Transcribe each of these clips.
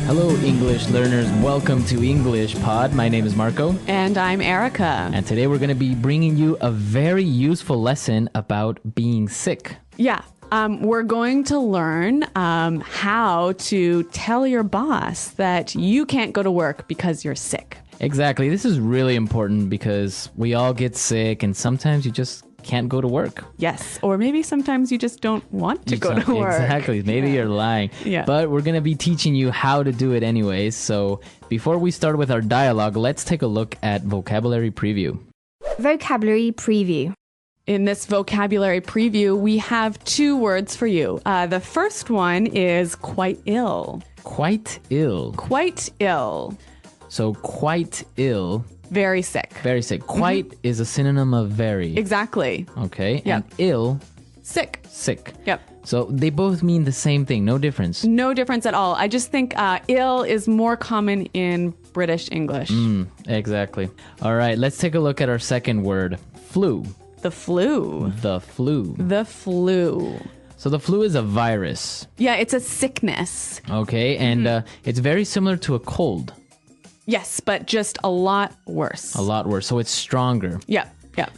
Hello, English learners. Welcome to English Pod. My name is Marco. And I'm Erica. And today we're going to be bringing you a very useful lesson about being sick. Yeah. We're going to learn how to tell your boss that you can't go to work because you're sick. Exactly. This is really important because we all get sick and sometimes you just can't go to work. Yes. Or maybe sometimes you just don't want to go to work. Exactly. Maybe you're lying. Yeah. But we're going to be teaching you how to do it anyways. So before we start with our dialogue, let's take a look at vocabulary preview. Vocabulary preview. In this vocabulary preview, we have two words for you. The first one is quite ill. Quite ill. Quite ill. So quite ill. Very sick. Very sick. Quite is a synonym of very. Exactly. Okay. Yep. And ill, Sick. sick. Yep. So they both mean the same thing. No difference. No difference at all. I just think ill is more common in British English. Exactly. All right. Let's take a look at our second word. Flu. The flu. The flu. The flu. So the flu is a virus. Yeah, it's a sickness. Okay. And it's very similar to a cold. Yes, but just a lot worse. A lot worse. So it's stronger. Yeah, yeah.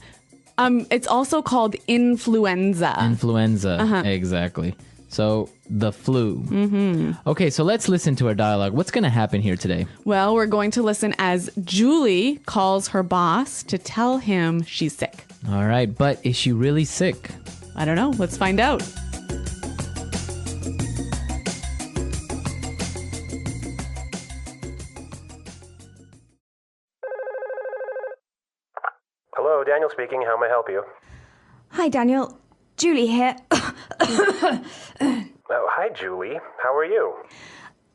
It's also called influenza. Influenza. Exactly. So the flu. Okay, so let's listen to our dialogue. What's going to happen here today? Well, we're going to listen as Julie calls her boss to tell him she's sick. All right. But is she really sick? I don't know. Let's find out. Hello, Daniel speaking. How may I help you? Hi, Daniel. Julie here. Oh, hi, Julie. How are you?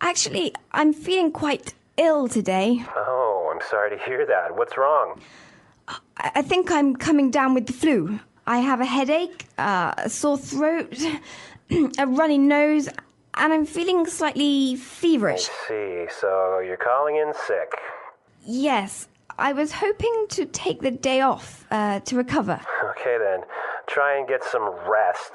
Actually, I'm feeling quite ill today. Oh, I'm sorry to hear that. What's wrong? I think I'm coming down with the flu. I have a headache, a sore throat, a runny nose, and I'm feeling slightly feverish. I see. So you're calling in sick. Yes, I was hoping to take the day off to recover. Okay, then. Try and get some rest.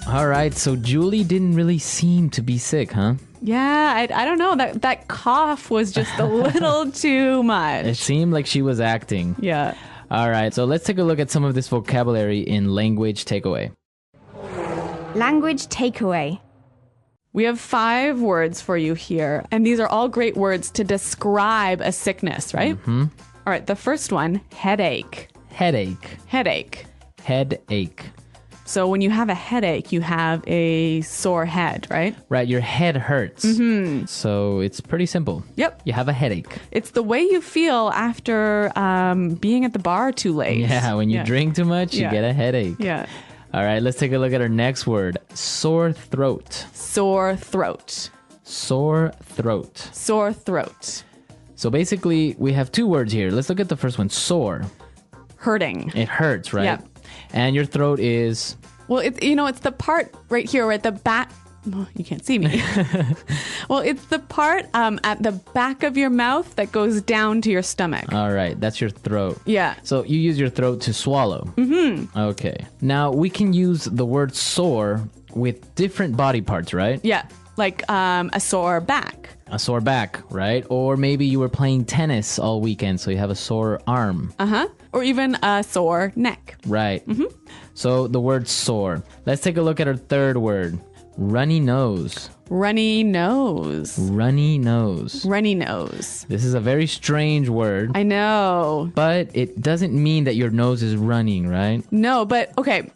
All right. So Julie didn't really seem to be sick, huh? Yeah, I don't know. That cough was just a little too much. It seemed like she was acting. Yeah. All right. So let's take a look at some of this vocabulary in language takeaway. Language takeaway. We have 5 words for you here, and these are all great words to describe a sickness, right? All right, the first one, headache. Headache. Headache. Headache. So when you have a headache, you have a sore head, right? Right. Your head hurts. So it's pretty simple. Yep. You have a headache. It's the way you feel after being at the bar too late. Yeah. When you drink too much, you get a headache. Yeah. All right. Let's take a look at our next word. Sore throat. Sore throat. Sore throat. Sore throat. So basically, we have 2 words here. Let's look at the first one. Sore. Hurting. It hurts, right? Yep. And your throat is... Well, it's the part right here where at the back. Well, you can't see me. Well, it's the part at the back of your mouth that goes down to your stomach. All right. That's your throat. Yeah. So you use your throat to swallow. Okay. Now, we can use the word sore with different body parts, right? Yeah. Like a sore back. A sore back, right? Or maybe you were playing tennis all weekend, so you have a sore arm. Or even a sore neck. Right. So the word sore. Let's take a look at our third word. Runny nose. Runny nose. Runny nose. Runny nose. This is a very strange word. I know. But it doesn't mean that your nose is running, right? No, but okay.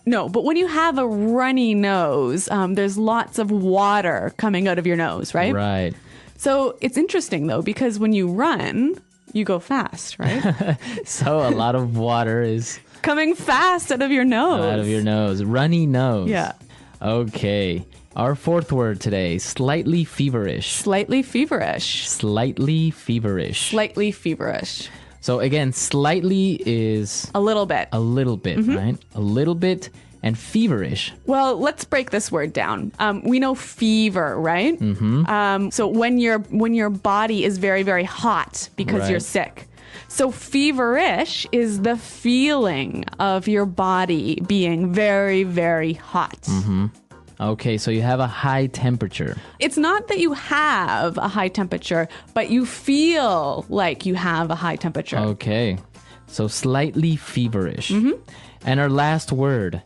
No, but when you have a runny nose, there's lots of water coming out of your nose, right? Right. So it's interesting, though, because when you run, you go fast, right? So a lot of water is coming fast out of your nose. out of your nose. Runny nose. Yeah. Okay. Our fourth word today, slightly feverish. Slightly feverish. Slightly feverish. Slightly feverish. So again, slightly is A little bit. a little bit, right? A little bit. And feverish. Well, let's break this word down. We know fever, right? So when your body is very, very hot because you're sick. So feverish is the feeling of your body being very, very hot. Okay, so you have a high temperature. It's not that you have a high temperature, but you feel like you have a high temperature. Okay, so slightly feverish. And our last word,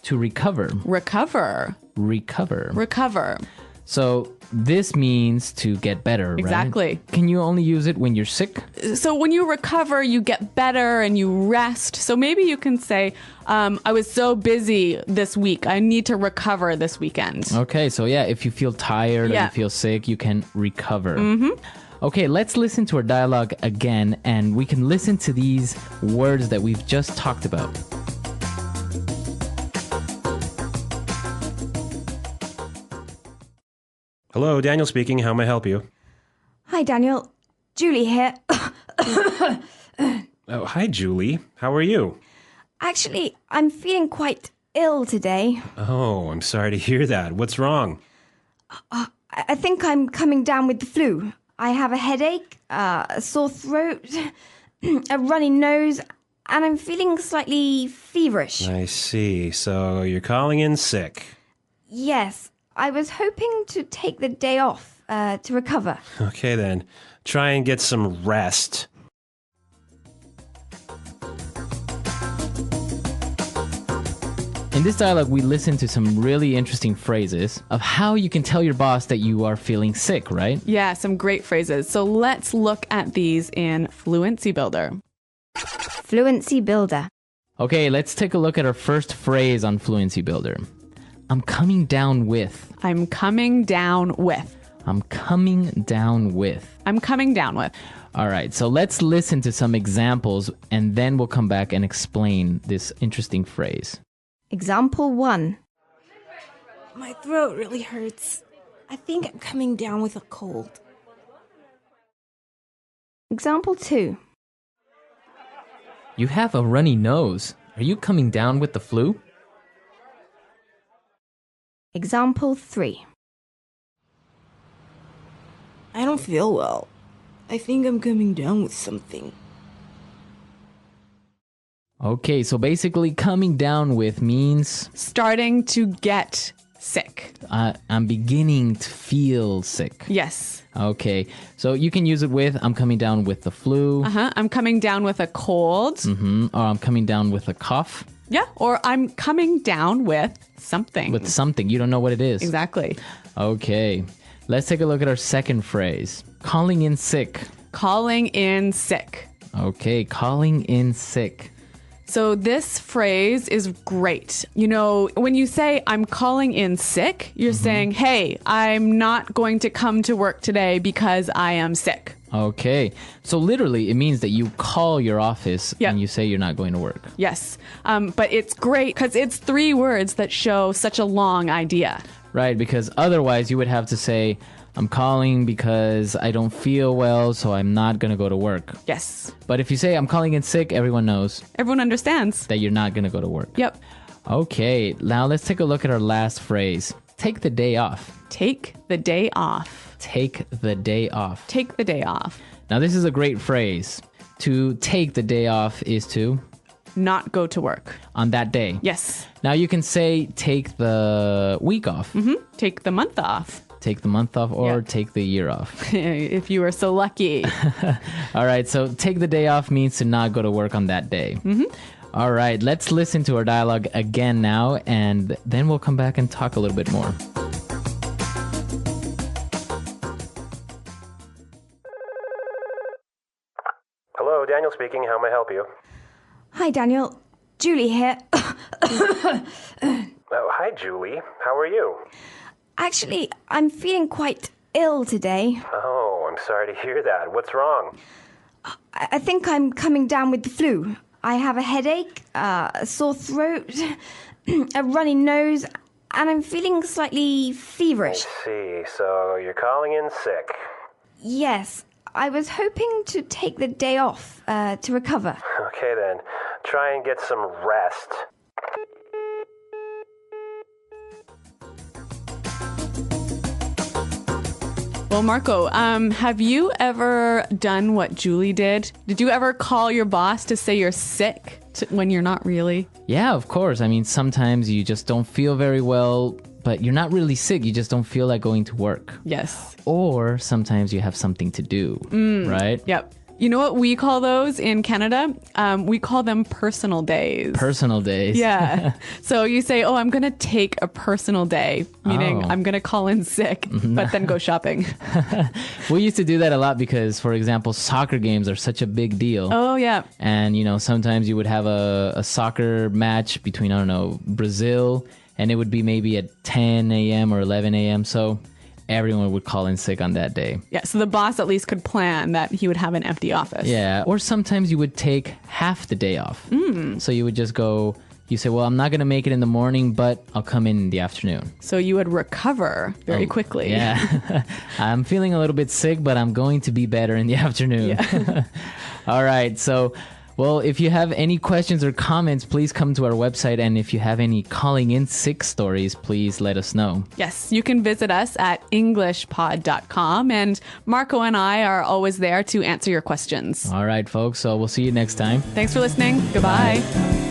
to recover. Recover. Recover. Recover. So this means to get better, right? Exactly. Can you only use it when you're sick? So when you recover, you get better and you rest. So maybe you can say, I was so busy this week. I need to recover this weekend. Okay, so yeah, if you feel tired or you feel sick, you can recover. Okay, let's listen to our dialogue again, and we can listen to these words that we've just talked about. Hello, Daniel speaking. How may I help you? Hi, Daniel. Julie here. Oh, hi, Julie. How are you? Actually, I'm feeling quite ill today. Oh, I'm sorry to hear that. What's wrong? I think I'm coming down with the flu. I have a headache, a sore throat, a runny nose, and I'm feeling slightly feverish. I see. So you're calling in sick. Yes, I was hoping to take the day off to recover. Okay, then. Try and get some rest. In this dialogue, we listened to some really interesting phrases of how you can tell your boss that you are feeling sick, right? Yeah, some great phrases. So let's look at these in Fluency Builder. Fluency Builder. Okay, let's take a look at our first phrase on Fluency Builder. I'm coming down with. I'm coming down with. I'm coming down with. I'm coming down with. All right, so let's listen to some examples and then we'll come back and explain this interesting phrase. Example 1. My throat really hurts. I think I'm coming down with a cold. Example 2. You have a runny nose. Are you coming down with the flu? Example 3. I don't feel well. I think I'm coming down with something. Okay, so basically coming down with means Starting to get sick. I'm beginning to feel sick. Yes. Okay, so you can use it with I'm coming down with the flu, I'm coming down with a cold. or I'm coming down with a cough, Yeah. Or I'm coming down with something. with something. You don't know what it is. Exactly. Okay, let's take a look at our second phrase. Calling in sick. Calling in sick. Okay, calling in sick. So this phrase is great. You know, when you say I'm calling in sick, you're saying, hey, I'm not going to come to work today because I am sick. Okay, so literally it means that you call your office and you say you're not going to work. Yes. But it's great because it's 3 words that show such a long idea. Right, because otherwise you would have to say, I'm calling because I don't feel well, so I'm not going to go to work. Yes. But if you say I'm calling in sick, everyone knows Everyone understands. that you're not going to go to work. Yep. Okay, now let's take a look at our last phrase. Take the day off. Take the day off. Take the day off. Take the day off. Now this is a great phrase. To take the day off is to Not go to work. on that day. Yes. Now you can say take the week off, Take the month off. take the month off, or Yeah. take the year off. If you were so lucky. All right, so take the day off means to not go to work on that day. All right, let's listen to our dialogue again now, and then we'll come back and talk a little bit more. Hello, Daniel speaking. How may I help you? Hi, Daniel. Julie here. Oh, hi, Julie. How are you? Actually, I'm feeling quite ill today. Oh, I'm sorry to hear that. What's wrong? I think I'm coming down with the flu. I have a headache, a sore throat, a runny nose, and I'm feeling slightly feverish. See, so you're calling in sick. Yes, I was hoping to take the day off to recover. Okay, then. Try and get some rest. Well, Marco, have you ever done what Julie did? Did you ever call your boss to say you're sick when you're not really? Yeah, of course. I mean, sometimes you just don't feel very well, but you're not really sick. You just don't feel like going to work. Yes. Or sometimes you have something to do, right? Yep. You know what we call those in Canada? We call them personal days. Personal days. Yeah. So you say, oh, I'm going to take a personal day, meaning Oh. I'm going to call in sick, but then go shopping. We used to do that a lot because, for example, soccer games are such a big deal. Oh, yeah. And, you know, sometimes you would have a soccer match between, I don't know, Brazil, and it would be maybe at 10 a.m. or 11 a.m. So everyone would call in sick on that day. Yeah, so the boss at least could plan that he would have an empty office. Yeah, or sometimes you would take half the day off. So you would just go, you say, well, I'm not going to make it in the morning, but I'll come in the afternoon. So you would recover very quickly. Yeah. I'm feeling a little bit sick, but I'm going to be better in the afternoon. Yeah. All right. So, well, if you have any questions or comments, please come to our website. And if you have any calling in sick stories, please let us know. Yes, you can visit us at englishpod.com. And Marco and I are always there to answer your questions. All right, folks. So we'll see you next time. Thanks for listening. Goodbye. Bye.